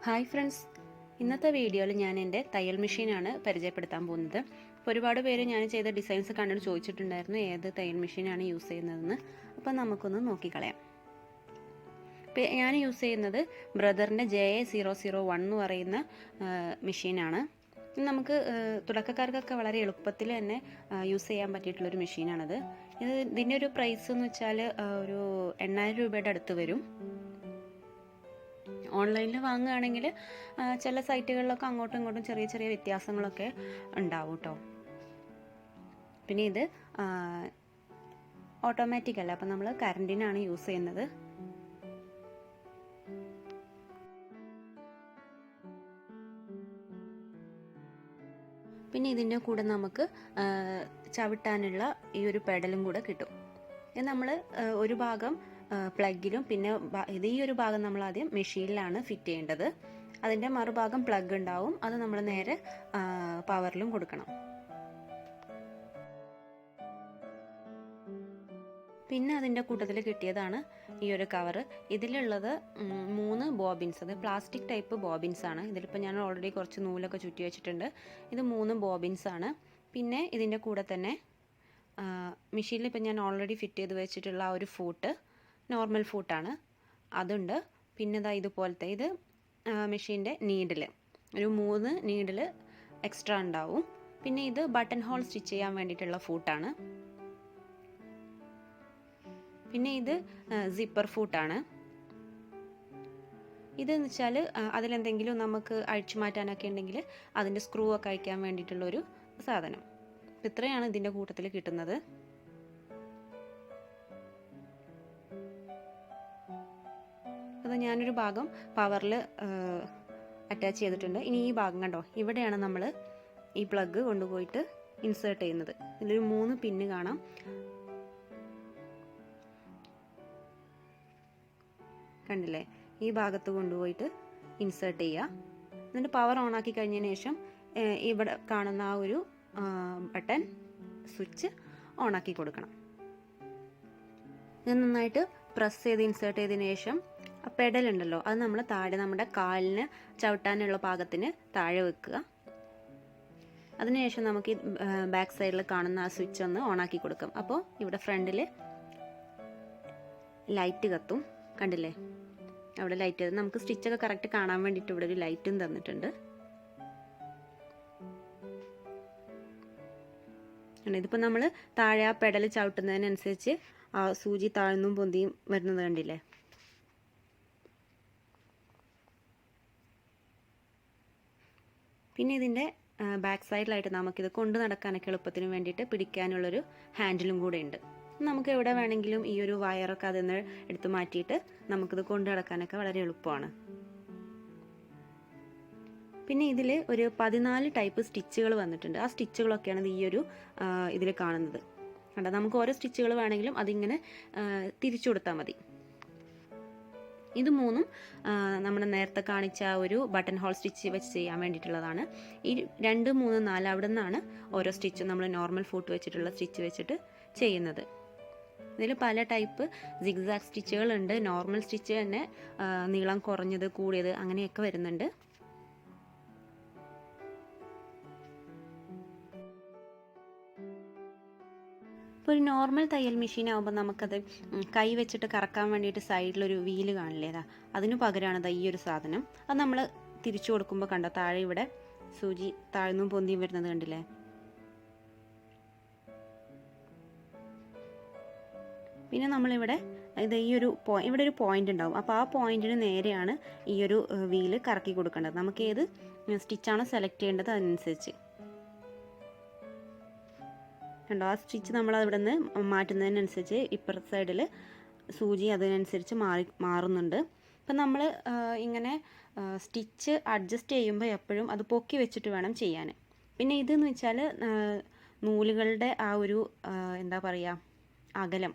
Hi friends, ഇന്നത്തെ വീഡിയോയിൽ ഞാൻ എൻ്റെ തയ്യൽ മെഷീനാണ് പരിചയപ്പെടുത്താൻ പോകുന്നത്. അപ്പോൾ ഒരുപാട് പേര് ഞാൻ ചെയ്ത ഡിസൈൻസ് കണ്ടിട്ട് ചോദിച്ചിട്ടുണ്ടായിരുന്നു ഏത് തയ്യൽ മെഷീനാണ് യൂസ് ചെയ്യുന്നതെന്ന്. അപ്പോൾ നമുക്കൊന്ന് നോക്കിക്കളയാം. ഞാൻ യൂസ് ചെയ്യുന്നത് ബ്രദറിൻ്റെ JA001 എന്ന് പറയുന്ന മെഷീനാണ്. നമുക്ക് തുടക്കക്കാർക്കൊക്കെ വളരെ എളുപ്പത്തിൽ തന്നെ യൂസ് ചെയ്യാൻ പറ്റിയിട്ടുള്ളൊരു മെഷീനാണത്. ഇതിൻ്റെ ഒരു പ്രൈസ് എന്ന് വെച്ചാൽ ഒരു 8000 രൂപയുടെ അടുത്ത് വരും. ഓൺലൈനിൽ വാങ്ങുകയാണെങ്കിൽ ചില സൈറ്റുകളിലൊക്കെ അങ്ങോട്ടും ഇങ്ങോട്ടും ചെറിയ ചെറിയ വ്യത്യാസങ്ങളൊക്കെ ഉണ്ടാവും കേട്ടോ. പിന്നെ ഇത് ഓട്ടോമാറ്റിക് അല്ല, അപ്പം നമ്മൾ കറണ്ടിനാണ് യൂസ് ചെയ്യുന്നത്. പിന്നെ ഇതിൻ്റെ കൂടെ നമുക്ക് ചവിട്ടാനുള്ള ഈ ഒരു പെഡലും കൂടെ കിട്ടും. ഇത് നമ്മൾ ഒരു ഭാഗം പ്ലഗിലും പിന്നെ ഈ ഒരു ഭാഗം നമ്മൾ ആദ്യം മെഷീനിലാണ് ഫിറ്റ് ചെയ്യേണ്ടത്. അതിൻ്റെ മറുഭാഗം പ്ലഗ് ഉണ്ടാവും, അത് നമ്മൾ നേരെ പവറിലും കൊടുക്കണം. പിന്നെ അതിൻ്റെ കൂട്ടത്തിൽ കിട്ടിയതാണ് ഈ ഒരു കവറ്. ഇതിലുള്ളത് 3 ബോബിൻസ്, അത് പ്ലാസ്റ്റിക് ടൈപ്പ് ബോബിൻസ് ആണ്. ഇതിലിപ്പോൾ ഞാൻ ഓൾറെഡി കുറച്ച് നൂലൊക്കെ ചുറ്റി വെച്ചിട്ടുണ്ട്. ഇത് 3 ബോബിൻസ് ആണ്. പിന്നെ ഇതിൻ്റെ കൂടെ തന്നെ മെഷീനിൽ ഇപ്പം ഞാൻ ഓൾറെഡി ഫിറ്റ് ചെയ്ത് വെച്ചിട്ടുള്ള ആ ഒരു ഫൂട്ട് നോർമൽ ഫൂട്ടാണ്, അതുണ്ട്. പിന്നെ ഇതുപോലത്തെ ഇത് മെഷീൻ്റെ നീഡിൽ ഒരു 3 നീഡിൽ എക്സ്ട്രാ ഉണ്ടാവും. പിന്നെ ഇത് ബട്ടൺ ഹോൾ സ്റ്റിച്ച് ചെയ്യാൻ വേണ്ടിയിട്ടുള്ള ഫൂട്ടാണ്. പിന്നെ ഇത് സിപ്പർ ഫൂട്ടാണ്. ഇതെന്ന് വെച്ചാൽ അതിലെന്തെങ്കിലും നമുക്ക് അഴിച്ചു മാറ്റാനൊക്കെ ഉണ്ടെങ്കിൽ അതിൻ്റെ സ്ക്രൂ ഒക്കെ അഴിക്കാൻ വേണ്ടിയിട്ടുള്ളൊരു സാധനം. ഇത്രയാണ് ഇതിൻ്റെ കൂട്ടത്തിൽ കിട്ടുന്നത്. അത് ഞാനൊരു ഭാഗം പവറിൽ അറ്റാച്ച് ചെയ്തിട്ടുണ്ട്. ഇനി ഈ ഭാഗം കണ്ടോ, ഇവിടെയാണ് നമ്മൾ ഈ പ്ലഗ് കൊണ്ടുപോയിട്ട് ഇൻസേർട്ട് ചെയ്യുന്നത്. ഇതിലൊരു 3 പിന്ന് കാണാം. കണ്ടില്ലേ, ഈ ഭാഗത്ത് കൊണ്ടുപോയിട്ട് ഇൻസേർട്ട് ചെയ്യുക. എന്നിട്ട് പവർ ഓൺ ആക്കി കഴിഞ്ഞതിന് ശേഷം ഇവിടെ കാണുന്ന ആ ഒരു ബട്ടൺ സ്വിച്ച് ഓൺ ആക്കി കൊടുക്കണം. ഇത് നന്നായിട്ട് പ്രസ് ചെയ്ത് ഇൻസേർട്ട് ചെയ്തതിന് ശേഷം ആ പെഡൽ ഉണ്ടല്ലോ, അത് നമ്മൾ താഴെ നമ്മുടെ കാലിന് ചവിട്ടാനുള്ള പാകത്തിന് താഴെ വെക്കുക. അതിനുശേഷം നമുക്ക് ഈ ബാക്ക് സൈഡിൽ കാണുന്ന ആ സ്വിച്ച് ഒന്ന് ഓൺ ആക്കി കൊടുക്കാം. അപ്പോൾ ഇവിടെ ഫ്രണ്ടിൽ ലൈറ്റ് കത്തും, കണ്ടില്ലേ, അവിടെ ലൈറ്റ്. നമുക്ക് സ്റ്റിച്ചൊക്കെ കറക്റ്റ് കാണാൻ വേണ്ടിയിട്ട് ഇവിടെ ഒരു ലൈറ്റും തന്നിട്ടുണ്ട്. ഇതിപ്പോൾ നമ്മൾ താഴെ ആ പെഡൽ ചവിട്ടുന്നതിനനുസരിച്ച് ആ സൂചി താഴ്ന്നും പൊന്തിയും വരുന്നത് കണ്ടില്ലേ. പിന്നെ ഇതിൻ്റെ ബാക്ക് സൈഡിലായിട്ട് നമുക്കിത് കൊണ്ടു നടക്കാനൊക്കെ എളുപ്പത്തിന് വേണ്ടിയിട്ട് പിടിക്കാനുള്ളൊരു ഹാൻഡിലും കൂടെ ഉണ്ട്. നമുക്ക് എവിടെ വേണമെങ്കിലും ഈ ഒരു വയറൊക്കെ അതിൽ നിന്ന് എടുത്ത് മാറ്റിയിട്ട് നമുക്കിത് കൊണ്ടു നടക്കാനൊക്കെ വളരെ എളുപ്പമാണ്. പിന്നെ ഇതിൽ ഒരു 14 ടൈപ്പ് സ്റ്റിച്ചുകൾ വന്നിട്ടുണ്ട്. ആ സ്റ്റിച്ചുകളൊക്കെയാണ് ഈ ഒരു ഇതിൽ കാണുന്നത്. കണ്ടോ, നമുക്ക് ഓരോ സ്റ്റിച്ചുകൾ വേണമെങ്കിലും അതിങ്ങനെ തിരിച്ചു കൊടുത്താൽ മതി. ഇത് 3ഉം നമ്മൾ നേരത്തെ കാണിച്ച ഒരു ബട്ടൺ ഹോൾ സ്റ്റിച്ച് വെച്ച് ചെയ്യാൻ വേണ്ടിയിട്ടുള്ളതാണ്. ഈ 2, 3, 4 അവിടെ നിന്നാണ് ഓരോ സ്റ്റിച്ചും നമ്മൾ നോർമൽ ഫൂട്ട് വെച്ചിട്ടുള്ള സ്റ്റിച്ച് വെച്ചിട്ട് ചെയ്യുന്നത്. ഇതിൽ പല ടൈപ്പ് സിഗ്സാഗ് സ്റ്റിച്ചുകളുണ്ട്. നോർമൽ സ്റ്റിച്ച് തന്നെ നീളം കുറഞ്ഞത് കൂടിയത് അങ്ങനെയൊക്കെ വരുന്നുണ്ട്. ഇപ്പോൾ ഒരു നോർമൽ തയ്യൽ മെഷീൻ ആകുമ്പോൾ നമുക്കത് കൈ വെച്ചിട്ട് കറക്കാൻ വേണ്ടിയിട്ട് സൈഡിലൊരു വീല് കാണില്ലേതാ, അതിന് പകരമാണ് ഈ ഒരു സാധനം. അത് നമ്മൾ തിരിച്ചു കൊടുക്കുമ്പോൾ കണ്ടോ, താഴെ ഇവിടെ സൂചി താഴ്ന്നും പൊന്തിയും വരുന്നത് കണ്ടില്ലേ. പിന്നെ നമ്മളിവിടെ ഈ ഒരു ഇവിടെ ഒരു പോയിന്റ് ഉണ്ടാവും. അപ്പോൾ ആ പോയിന്റിന് നേരെയാണ് ഈ ഒരു വീല് കറക്കി കൊടുക്കേണ്ടത്. നമുക്ക് ഏത് സ്റ്റിച്ചാണോ സെലക്ട് ചെയ്യേണ്ടത് അതിനനുസരിച്ച്. കണ്ടോ, ആ സ്റ്റിച്ച് നമ്മൾ അവിടെ നിന്ന് മാറ്റുന്നതിനനുസരിച്ച് ഇപ്പുറത്തെ സൈഡിൽ സൂചി അതിനനുസരിച്ച് മാറുന്നുണ്ട്. അപ്പം നമ്മൾ ഇങ്ങനെ സ്റ്റിച്ച് അഡ്ജസ്റ്റ് ചെയ്യുമ്പോൾ എപ്പോഴും അത് പൊക്കി വെച്ചിട്ട് വേണം ചെയ്യാൻ. പിന്നെ ഇതെന്ന് വെച്ചാൽ നൂലുകളുടെ ആ ഒരു എന്താ പറയുക, അകലം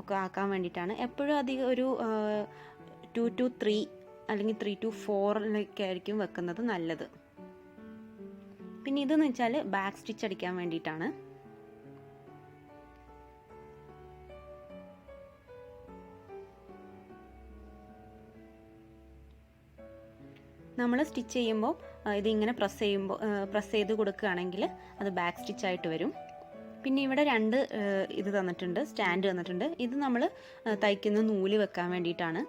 ഒക്കെ ആക്കാൻ വേണ്ടിയിട്ടാണ്. എപ്പോഴും അധികം ഒരു 2 to 3 അല്ലെങ്കിൽ 3 to 4 ആയിരിക്കും വെക്കുന്നത് നല്ലത്. പിന്നെ ഇതെന്ന് വെച്ചാൽ ബാക്ക് സ്റ്റിച്ച് അടിക്കാൻ വേണ്ടിയിട്ടാണ്. നമ്മൾ സ്റ്റിച്ച് ചെയ്യുമ്പോൾ ഇതിങ്ങനെ പ്രസ് ചെയ്ത് കൊടുക്കുകയാണെങ്കിൽ അത് ബാക്ക് സ്റ്റിച്ചായിട്ട് വരും. പിന്നെ ഇവിടെ 2 ഇത് തന്നിട്ടുണ്ട്, സ്റ്റാൻഡ് തന്നിട്ടുണ്ട്. ഇത് നമ്മൾ തയ്ക്കുന്ന നൂല് വെക്കാൻ വേണ്ടിയിട്ടാണ്,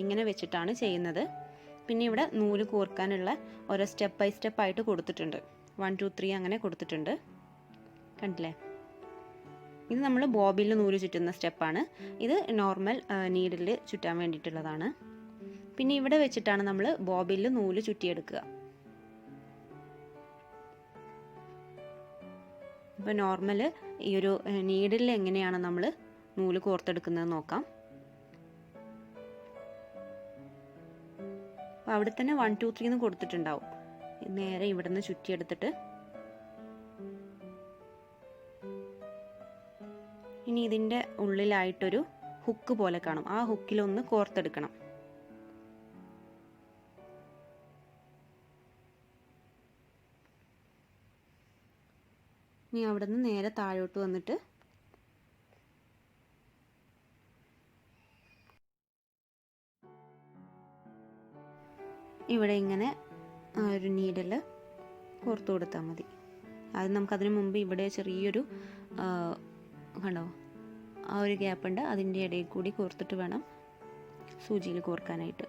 ഇങ്ങനെ വെച്ചിട്ടാണ് ചെയ്യുന്നത്. പിന്നെ ഇവിടെ നൂല് കോർക്കാനുള്ള ഓരോ സ്റ്റെപ്പ് ബൈ സ്റ്റെപ്പായിട്ട് കൊടുത്തിട്ടുണ്ട്. 1 2 3 അങ്ങനെ കൊടുത്തിട്ടുണ്ട്, കണ്ടില്ലേ? ഇത് നമ്മൾ ബോബിനിൽ നൂല് ചുറ്റുന്ന സ്റ്റെപ്പാണ്. ഇത് നോർമൽ നീഡിൽ ചുറ്റാൻ വേണ്ടിയിട്ടുള്ളതാണ്. പിന്നെ ഇവിടെ വെച്ചിട്ടാണ് നമ്മൾ ബോബിനിൽ നൂല് ചുറ്റിയെടുക്കുക. ഇപ്പോൾ നോർമൽ ഈ ഒരു നീഡിൽ എങ്ങനെയാണ് നമ്മൾ നൂല് കോർത്തെടുക്കുന്നത് നോക്കാം. അപ്പോൾ അവിടെ തന്നെ 1 2 3 എന്ന് കൊടുത്തിട്ടുണ്ടാവും. നേരെ ഇവിടെ നിന്ന് ചുറ്റിയെടുത്തിട്ട് ഇനി ഇതിൻ്റെ ഉള്ളിലായിട്ടൊരു ഹുക്ക് പോലെ കാണും, ആ ഹുക്കിലൊന്ന് കോർത്തെടുക്കണം. ഇനി അവിടെ നിന്ന് നേരെ താഴോട്ട് വന്നിട്ട് ഇവിടെ ഇങ്ങനെ ഒരു നീഡിൽ കോർത്ത് കൊടുത്താൽ മതി. അത് നമുക്കതിന് മുമ്പ് ഇവിടെ ചെറിയൊരു കണ്ടോ, ആ ഒരു ഗ്യാപ്പ് ഉണ്ട്, അതിൻ്റെ ഇടയിൽ കൂടി കോർത്തിട്ട് വേണം സൂചിയിൽ കോർക്കാനായിട്ട്.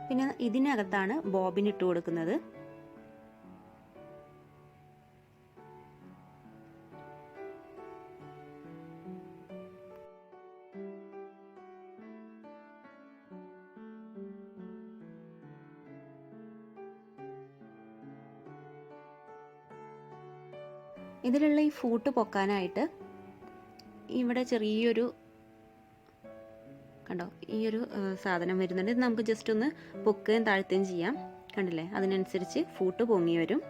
പിന്നെ ഇതിനകത്താണ് ബോബിൻ ഇട്ട് കൊടുക്കുന്നത്. ഇതിലുള്ള ഈ ഫൂട്ട് പൊക്കാനായിട്ട് ഇവിടെ ചെറിയൊരു കണ്ടോ, ഈ ഒരു സാധനം വരുന്നുണ്ട്. ഇത് നമുക്ക് ജസ്റ്റ് ഒന്ന് പൊക്കുകയും താഴ്ത്തുകയും ചെയ്യാം, കണ്ടില്ലേ? അതിനനുസരിച്ച് ഫൂട്ട് പൊങ്ങി വരും.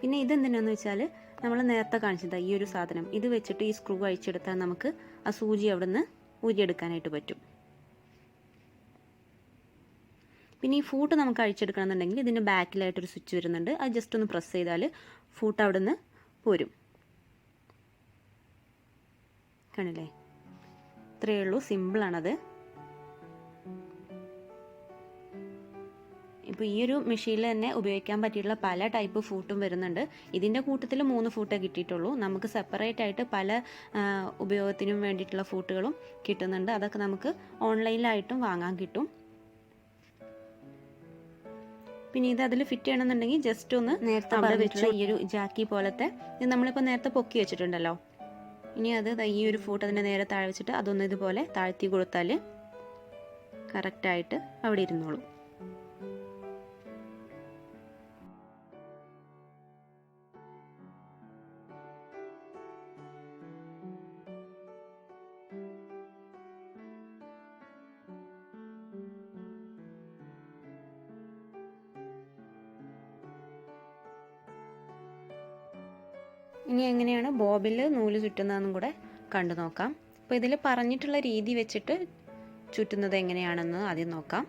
പിന്നെ ഇതെന്തിനാന്ന് വെച്ചാൽ നമ്മൾ നേരത്തെ കാണിച്ചത് ഈ ഒരു സാധനം, ഇത് വെച്ചിട്ട് ഈ സ്ക്രൂ അഴിച്ചെടുത്താൽ നമുക്ക് ആ സൂചി അവിടെ നിന്ന് ഊരിയെടുക്കാനായിട്ട് പറ്റും. പിന്നെ ഈ ഫൂട്ട് നമുക്ക് അഴിച്ചെടുക്കണമെന്നുണ്ടെങ്കിൽ ഇതിൻ്റെ ബാക്കിലായിട്ടൊരു സ്വിച്ച് വരുന്നുണ്ട്, അത് ജസ്റ്റ് ഒന്ന് പ്രസ് ചെയ്താൽ ഫൂട്ട് അവിടെ നിന്ന് പോരും, കണ്ടില്ലേ? ഇത്രയേ ഉള്ളൂ, സിമ്പിളാണത്. ഇപ്പോൾ ഈ ഒരു മെഷീനിൽ തന്നെ ഉപയോഗിക്കാൻ പറ്റിയിട്ടുള്ള പല ടൈപ്പ് ഫൂട്ടും വരുന്നുണ്ട്. ഇതിൻ്റെ കൂട്ടത്തിൽ 3 ഫൂട്ടേ കിട്ടിയിട്ടുള്ളൂ. നമുക്ക് സെപ്പറേറ്റ് ആയിട്ട് പല ഉപയോഗത്തിനും വേണ്ടിയിട്ടുള്ള ഫൂട്ടുകളും കിട്ടുന്നുണ്ട്. അതൊക്കെ നമുക്ക് ഓൺലൈനിലായിട്ടും വാങ്ങാൻ കിട്ടും. പിന്നെ ഇത് അതിൽ ഫിറ്റ് ചെയ്യണമെന്നുണ്ടെങ്കിൽ ജസ്റ്റ് ഒന്ന് നേരത്തെ അവിടെ വെച്ചുള്ള ഈ ഒരു ജാക്കി പോലത്തെ ഇത് നമ്മളിപ്പോൾ നേരത്തെ പൊക്കി വെച്ചിട്ടുണ്ടല്ലോ, ഇനി അത് ഈ ഒരു ഫൂട്ട് അതിൻ്റെ നേരെ താഴെ വെച്ചിട്ട് അതൊന്ന് ഇതുപോലെ താഴ്ത്തി കൊടുത്താൽ കറക്റ്റായിട്ട് അവിടെ ഇരുന്നോളും. ഇനി എങ്ങനെയാണ് ബോബിൽ നൂല് ചുറ്റുന്നതെന്നും കൂടെ കണ്ടു നോക്കാം. അപ്പോൾ ഇതിൽ പറഞ്ഞിട്ടുള്ള രീതി വെച്ചിട്ട് ചുറ്റുന്നത് എങ്ങനെയാണെന്ന് ആദ്യം നോക്കാം.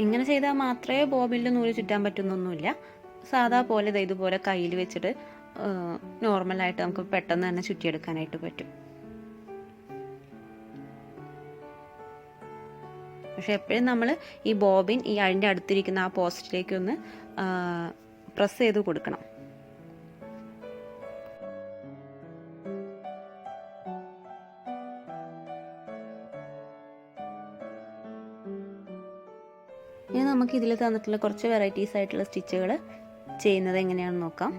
ഇങ്ങനെ ചെയ്താൽ മാത്രമേ ബോബിനിൽ നൂല് ചുറ്റാൻ പറ്റുന്നൊന്നുമില്ല. സാധാ പോലെ ഇതുപോലെ കയ്യിൽ വെച്ചിട്ട് നോർമലായിട്ട് നമുക്ക് പെട്ടെന്ന് തന്നെ ചുറ്റിയെടുക്കാനായിട്ട് പറ്റും. പക്ഷെ എപ്പോഴും നമ്മൾ ഈ ബോബിൻ ഈ അതിൻ്റെ അടുത്തിരിക്കുന്ന ആ പോസ്റ്റിലേക്ക് ഒന്ന് പ്രസ് ചെയ്ത് കൊടുക്കണം. ഇനി നമുക്ക് ഇതിൽ തന്നിട്ടുള്ള കുറച്ച് വെറൈറ്റീസ് ആയിട്ടുള്ള സ്റ്റിച്ചുകൾ ചെയ്യുന്നത് എങ്ങനെയാണെന്ന് നോക്കാം.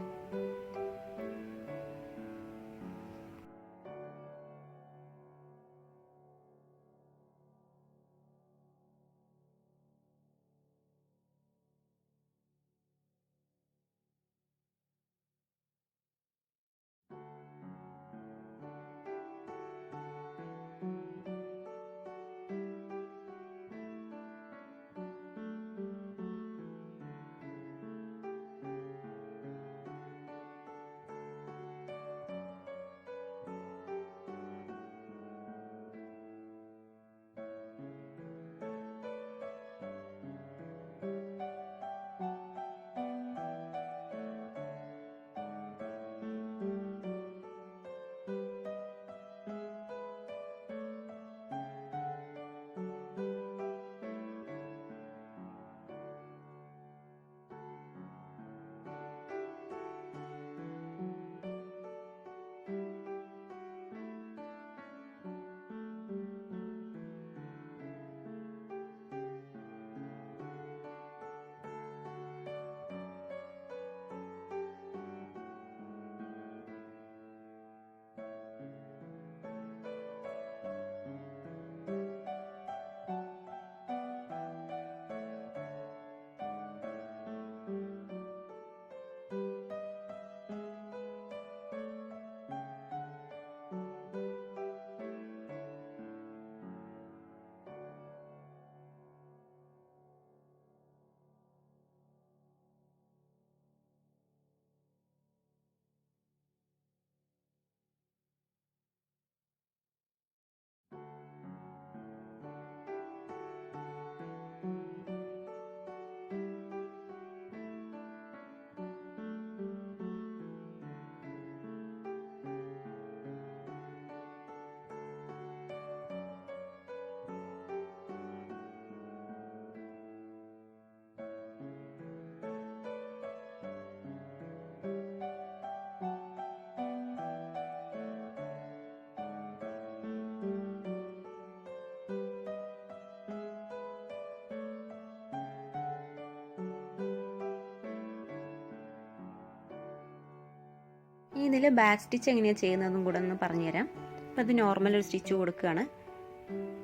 ഇതിൽ ബാക്ക് സ്റ്റിച്ച് എങ്ങനെയാണ് ചെയ്യുന്നതെന്നും കൂടെ ഒന്ന് പറഞ്ഞുതരാം. അപ്പോൾ അത് നോർമൽ ഒരു സ്റ്റിച്ച് കൊടുക്കുകയാണ്.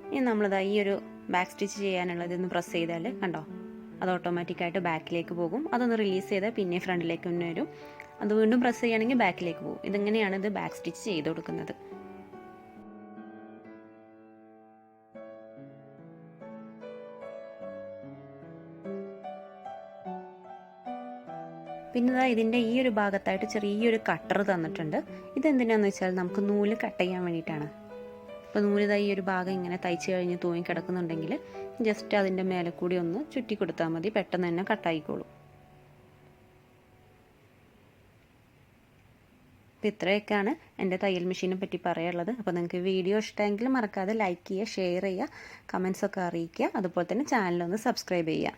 ഇനി നമ്മളിതാ ഈ ഒരു ബാക്ക് സ്റ്റിച്ച് ചെയ്യാനുള്ളത് ഇതൊന്ന് പ്രസ് ചെയ്താൽ കണ്ടോ, അത് ഓട്ടോമാറ്റിക്കായിട്ട് ബാക്കിലേക്ക് പോകും. അതൊന്ന് റിലീസ് ചെയ്താൽ പിന്നെ ഫ്രണ്ടിലേക്ക് തന്നെ വരും. അത് വീണ്ടും പ്രസ് ചെയ്യുകയാണെങ്കിൽ ബാക്കിലേക്ക് പോകും. ഇതെങ്ങനെയാണ് ഇത് ബാക്ക് സ്റ്റിച്ച് ചെയ്ത് കൊടുക്കുന്നത്. പിന്നെ ഇതാ ഇതിൻ്റെ ഈ ഒരു ഭാഗത്തായിട്ട് ചെറിയൊരു കട്ടർ തന്നിട്ടുണ്ട്. ഇതെന്തിനാന്ന് വെച്ചാൽ നമുക്ക് നൂല് കട്ട് ചെയ്യാൻ വേണ്ടിയിട്ടാണ്. അപ്പോൾ നൂല് ഈ ഒരു ഭാഗം ഇങ്ങനെ തയ്ച്ച് കഴിഞ്ഞ് തൂങ്ങി കിടക്കുന്നുണ്ടെങ്കിൽ ജസ്റ്റ് അതിൻ്റെ മേലെ കൂടി ഒന്ന് ചുറ്റി കൊടുത്താൽ മതി, പെട്ടെന്ന് തന്നെ കട്ടായിക്കോളും. അപ്പോൾ ഇത്രയൊക്കെയാണ് എൻ്റെ തയ്യൽ മെഷീനെ പറ്റി പറയാനുള്ളത്. അപ്പോൾ നിങ്ങൾക്ക് വീഡിയോ ഇഷ്ടമെങ്കിൽ മറക്കാതെ ലൈക്ക് ചെയ്യുക, ഷെയർ ചെയ്യുക, കമൻസൊക്കെ അറിയിക്കുക. അതുപോലെ തന്നെ ചാനലൊന്ന് സബ്സ്ക്രൈബ് ചെയ്യുക.